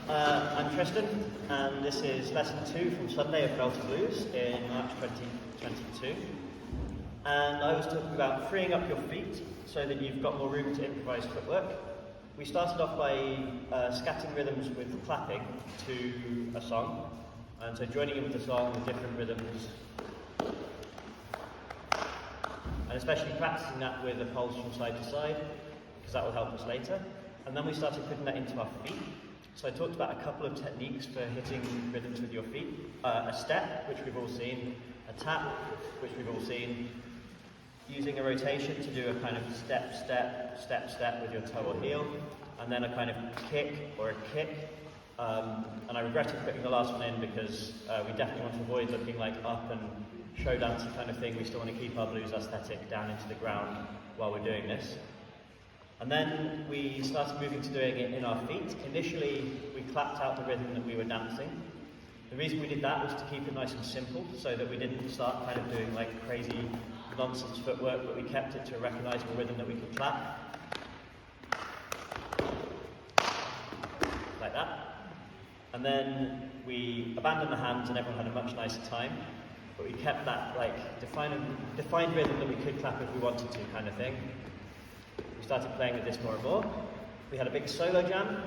I'm Tristan, and this is lesson 2 from Sunday of Belta Blues in March 2022. And I was talking about freeing up your feet so that you've got more room to improvise footwork. We started off by scatting rhythms with clapping to a song, and so joining in with the song with different rhythms, and especially practicing that with the pulse from side to side, because that will help us later. And then we started putting that into our feet. So I talked about a couple of techniques for hitting rhythms with your feet. A step, which we've all seen, a tap, which we've all seen, using a rotation to do a kind of step, step, step, step with your toe or heel, and then a kind of kick or a kick. And I regretted putting the last one in because we definitely want to avoid looking like up and show dancey kind of thing. We still want to keep our blues aesthetic down into the ground while we're doing this. And then we started moving to doing it in our feet. Initially, we clapped out the rhythm that we were dancing. The reason we did that was to keep it nice and simple, so that we didn't start kind of doing like crazy nonsense footwork, but we kept it to a recognisable rhythm that we could clap. Like that. And then we abandoned the hands and everyone had a much nicer time. But we kept that like defined rhythm that we could clap if we wanted to kind of thing. We started playing with this more and more. We had a big solo jam.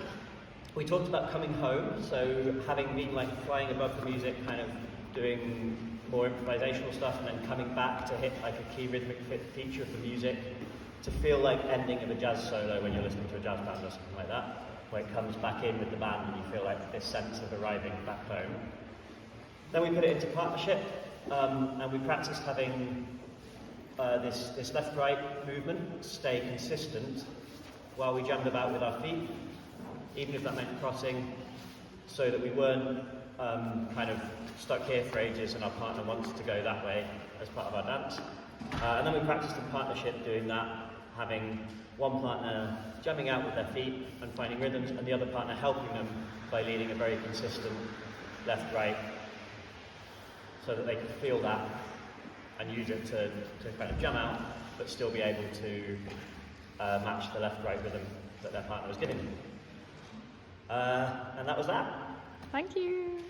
We talked about coming home, so having been like flying above the music, kind of doing more improvisational stuff, and then coming back to hit like a key rhythmic feature of the music to feel like ending of a jazz solo when you're listening to a jazz band or something like that, where it comes back in with the band and you feel like this sense of arriving back home. Then we put it into partnership, and we practiced having this left-right movement stay consistent while we jammed about with our feet, even if that meant crossing, so that we weren't kind of stuck here for ages and our partner wants to go that way as part of our dance. And then we practiced in partnership doing that, having one partner jamming out with their feet and finding rhythms, and the other partner helping them by leading a very consistent left-right, so that they could feel that and use it to kind of jam out, but still be able to match the left-right rhythm that their partner was giving them. And that was that. Thank you.